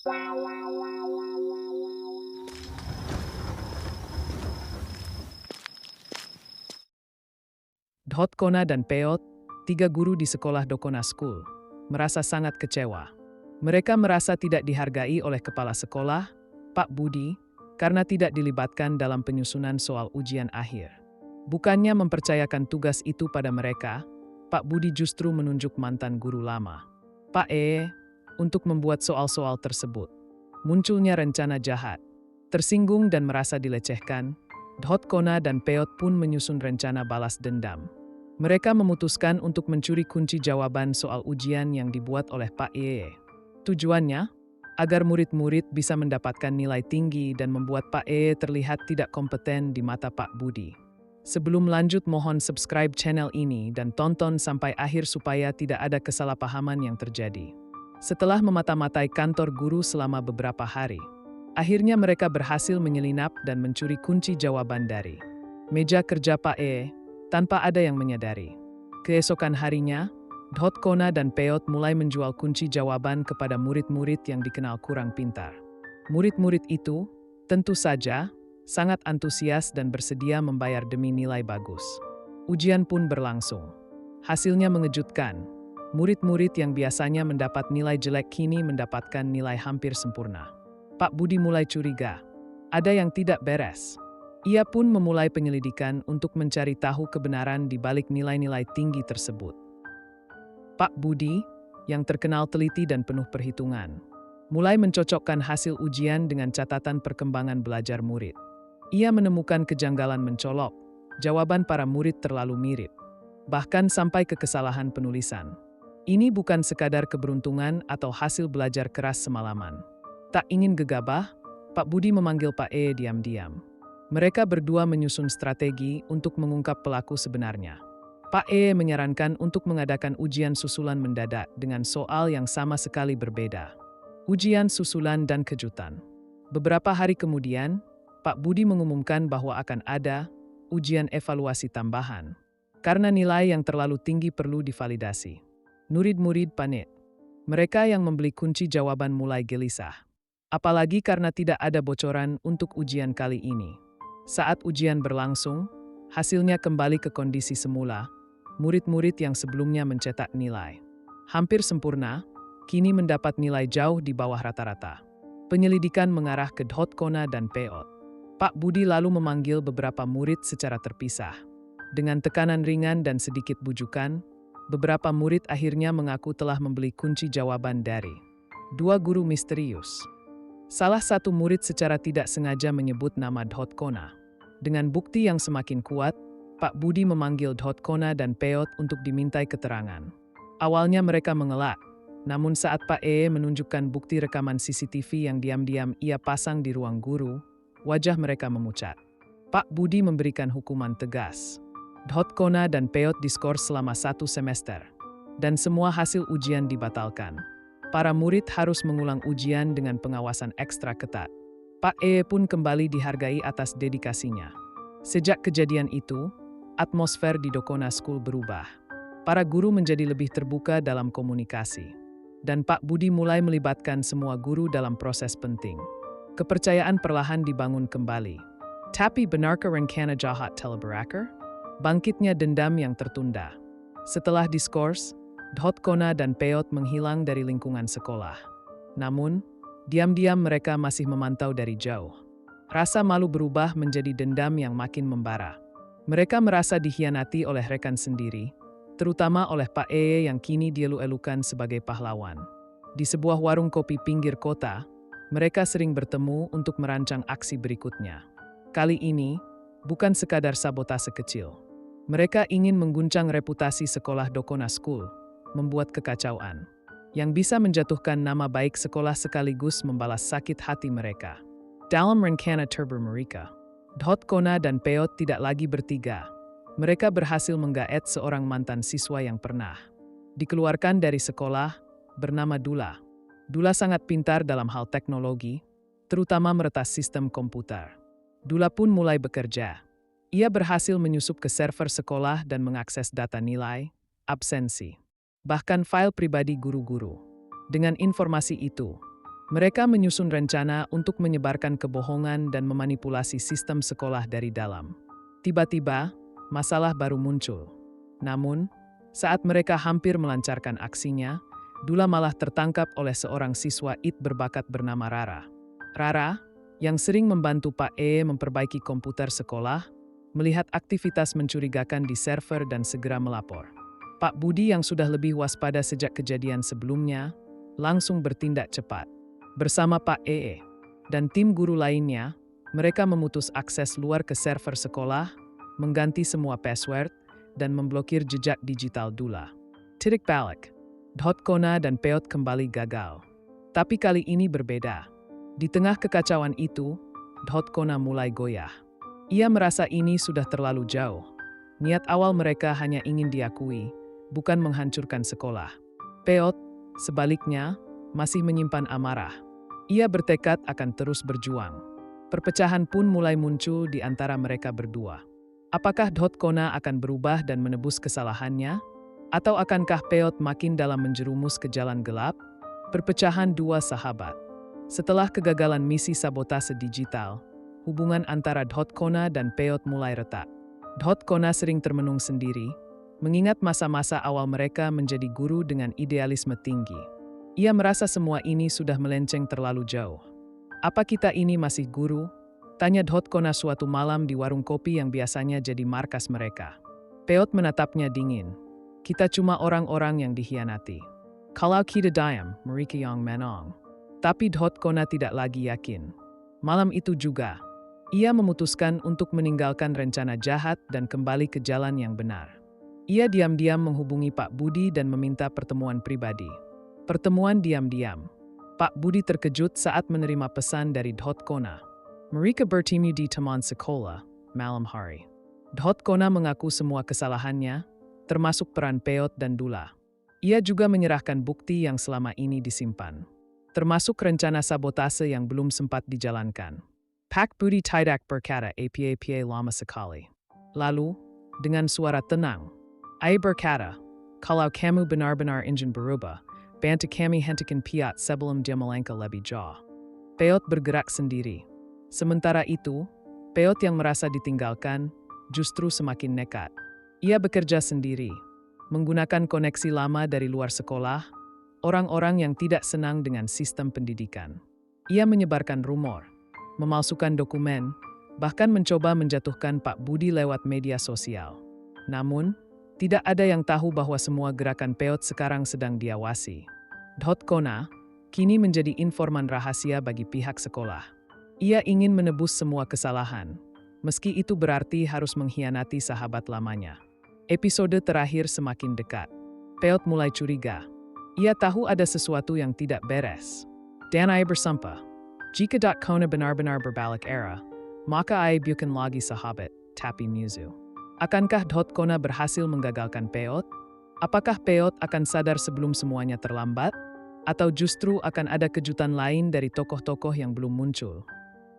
Kona dan Peot, 3 guru di sekolah Dokona School, merasa sangat kecewa. Mereka merasa tidak dihargai oleh kepala sekolah, Pak Budi, karena tidak dilibatkan dalam penyusunan soal ujian akhir. Bukannya mempercayakan tugas itu pada mereka, Pak Budi justru menunjuk mantan guru lama, Pak untuk membuat soal-soal tersebut. Munculnya rencana jahat. Tersinggung dan merasa dilecehkan, Kona dan Peot pun menyusun rencana balas dendam. Mereka memutuskan untuk mencuri kunci jawaban soal ujian yang dibuat oleh Pak Tujuannya, agar murid-murid bisa mendapatkan nilai tinggi dan membuat Pak terlihat tidak kompeten di mata Pak Budi. Sebelum lanjut, mohon subscribe channel ini dan tonton sampai akhir supaya tidak ada kesalahpahaman yang terjadi. Setelah memata-matai kantor guru selama beberapa hari, akhirnya mereka berhasil menyelinap dan mencuri kunci jawaban dari meja kerja Pak tanpa ada yang menyadari. Keesokan harinya, Kona dan Peot mulai menjual kunci jawaban kepada murid-murid yang dikenal kurang pintar. Murid-murid itu, tentu saja, sangat antusias dan bersedia membayar demi nilai bagus. Ujian pun berlangsung. Hasilnya mengejutkan. Murid-murid yang biasanya mendapat nilai jelek kini mendapatkan nilai hampir sempurna. Pak Budi mulai curiga. Ada yang tidak beres. Ia pun memulai penyelidikan untuk mencari tahu kebenaran di balik nilai-nilai tinggi tersebut. Pak Budi, yang terkenal teliti dan penuh perhitungan, mulai mencocokkan hasil ujian dengan catatan perkembangan belajar murid. Ia menemukan kejanggalan mencolok, jawaban para murid terlalu mirip, bahkan sampai ke kesalahan penulisan. Ini bukan sekadar keberuntungan atau hasil belajar keras semalaman. Tak ingin gegabah, Pak Budi memanggil Pak diam-diam. Mereka berdua menyusun strategi untuk mengungkap pelaku sebenarnya. Pak menyarankan untuk mengadakan ujian susulan mendadak dengan soal yang sama sekali berbeda. Ujian susulan dan kejutan. Beberapa hari kemudian, Pak Budi mengumumkan bahwa akan ada ujian evaluasi tambahan. Karena nilai yang terlalu tinggi perlu divalidasi. Murid-murid panik. Mereka yang membeli kunci jawaban mulai gelisah. Apalagi karena tidak ada bocoran untuk ujian kali ini. Saat ujian berlangsung, hasilnya kembali ke kondisi semula. Murid-murid yang sebelumnya mencetak nilai hampir sempurna, kini mendapat nilai jauh di bawah rata-rata. Penyelidikan mengarah ke Kona dan Peot. Pak Budi lalu memanggil beberapa murid secara terpisah. Dengan tekanan ringan dan sedikit bujukan, beberapa murid akhirnya mengaku telah membeli kunci jawaban dari 2 guru misterius. Salah satu murid secara tidak sengaja menyebut nama Kona. Dengan bukti yang semakin kuat, Pak Budi memanggil Kona dan Peot untuk dimintai keterangan. Awalnya mereka mengelak, namun saat Pak menunjukkan bukti rekaman CCTV yang diam-diam ia pasang di ruang guru, wajah mereka memucat. Pak Budi memberikan hukuman tegas. Kona dan Peot diskors selama 1 semester, dan semua hasil ujian dibatalkan. Para murid harus mengulang ujian dengan pengawasan ekstra ketat. Pak pun kembali dihargai atas dedikasinya. Sejak kejadian itu, atmosfer di Dokona School berubah. Para guru menjadi lebih terbuka dalam komunikasi. Dan Pak Budi mulai melibatkan semua guru dalam proses penting. Kepercayaan perlahan dibangun kembali. Tapi benarkah rencana jahat telah berakhir? Bangkitnya dendam yang tertunda. Setelah diskors, Kona dan Peot menghilang dari lingkungan sekolah. Namun, diam-diam mereka masih memantau dari jauh. Rasa malu berubah menjadi dendam yang makin membara. Mereka merasa dikhianati oleh rekan sendiri, terutama oleh Pak yang kini dielu-elukan sebagai pahlawan. Di sebuah warung kopi pinggir kota, mereka sering bertemu untuk merancang aksi berikutnya. Kali ini, bukan sekadar sabotase kecil. Mereka ingin mengguncang reputasi sekolah Dokona School, membuat kekacauan yang bisa menjatuhkan nama baik sekolah sekaligus membalas sakit hati mereka. Dalam rencana terbaru mereka, Kona dan Peot tidak lagi bertiga. Mereka berhasil menggaet seorang mantan siswa yang pernah dikeluarkan dari sekolah, bernama Dula. Dula sangat pintar dalam hal teknologi, terutama meretas sistem komputer. Dula pun mulai bekerja. Ia berhasil menyusup ke server sekolah dan mengakses data nilai, absensi, bahkan file pribadi guru-guru. Dengan informasi itu, Mereka menyusun rencana untuk menyebarkan kebohongan dan memanipulasi sistem sekolah dari dalam. Tiba-tiba, masalah baru muncul. Namun, saat mereka hampir melancarkan aksinya, Dula malah tertangkap oleh seorang siswa IT berbakat bernama Rara. Rara, yang sering membantu Pak E memperbaiki komputer sekolah, melihat aktivitas mencurigakan di server dan segera melapor. Pak Budi yang sudah lebih waspada sejak kejadian sebelumnya, langsung bertindak cepat. Bersama Pak E dan tim guru lainnya, mereka memutus akses luar ke server sekolah, mengganti semua password, dan memblokir jejak digital Dula. Titik balik, Kona dan Peot kembali gagal. Tapi kali ini berbeda. Di tengah kekacauan itu, Kona mulai goyah. Ia merasa ini sudah terlalu jauh. Niat awal mereka hanya ingin diakui, bukan menghancurkan sekolah. Peot, sebaliknya, masih menyimpan amarah. Ia bertekad akan terus berjuang. Perpecahan pun mulai muncul di antara mereka berdua. Apakah Kona akan berubah dan menebus kesalahannya? Atau akankah Peot makin dalam menjerumus ke jalan gelap? Perpecahan dua sahabat. Setelah kegagalan misi sabotase digital, hubungan antara Kona dan Peot mulai retak. Kona sering termenung sendiri, mengingat masa-masa awal mereka menjadi guru dengan idealisme tinggi. Ia merasa semua ini sudah melenceng terlalu jauh. Apa kita ini masih guru? Tanya Kona suatu malam di warung kopi yang biasanya jadi markas mereka. Peot menatapnya dingin. Kita cuma orang-orang yang dikhianati. Kalau kita diam, mereka yang menang. Tapi Kona tidak lagi yakin. Malam itu juga, ia memutuskan untuk meninggalkan rencana jahat dan kembali ke jalan yang benar. Ia diam-diam menghubungi Pak Budi dan meminta pertemuan pribadi. Pertemuan diam-diam. Pak Budi terkejut saat menerima pesan dari Kona. Mereka bertemu di taman sekolah, malam hari. Kona mengaku semua kesalahannya, termasuk peran Peot dan Dula. Ia juga menyerahkan bukti yang selama ini disimpan, termasuk rencana sabotase yang belum sempat dijalankan. Pak Budi tidak berkata apa-apa lama sekali. Lalu, dengan suara tenang, ia berkata, kalau kamu benar-benar ingin berubah, bantu kami hentikan Peot sebelum dia melangkah lebih jauh. Peot bergerak sendiri. Sementara itu, Peot yang merasa ditinggalkan, justru semakin nekat. Ia bekerja sendiri, menggunakan koneksi lama dari luar sekolah, orang-orang yang tidak senang dengan sistem pendidikan. Ia menyebarkan rumor, memalsukan dokumen, bahkan mencoba menjatuhkan Pak Budi lewat media sosial. Namun, tidak ada yang tahu bahwa semua gerakan Peot sekarang sedang diawasi. Kona kini menjadi informan rahasia bagi pihak sekolah. Ia ingin menebus semua kesalahan, meski itu berarti harus mengkhianati sahabat lamanya. Episode terakhir semakin dekat. Peot mulai curiga. Ia tahu ada sesuatu yang tidak beres. Dan ia bersumpah, jika Kona benar-benar berbalik arah, maka ia bukan lagi sahabat, tapi musuh. Akankah Kona berhasil menggagalkan Peot? Apakah Peot akan sadar sebelum semuanya terlambat? Atau justru akan ada kejutan lain dari tokoh-tokoh yang belum muncul?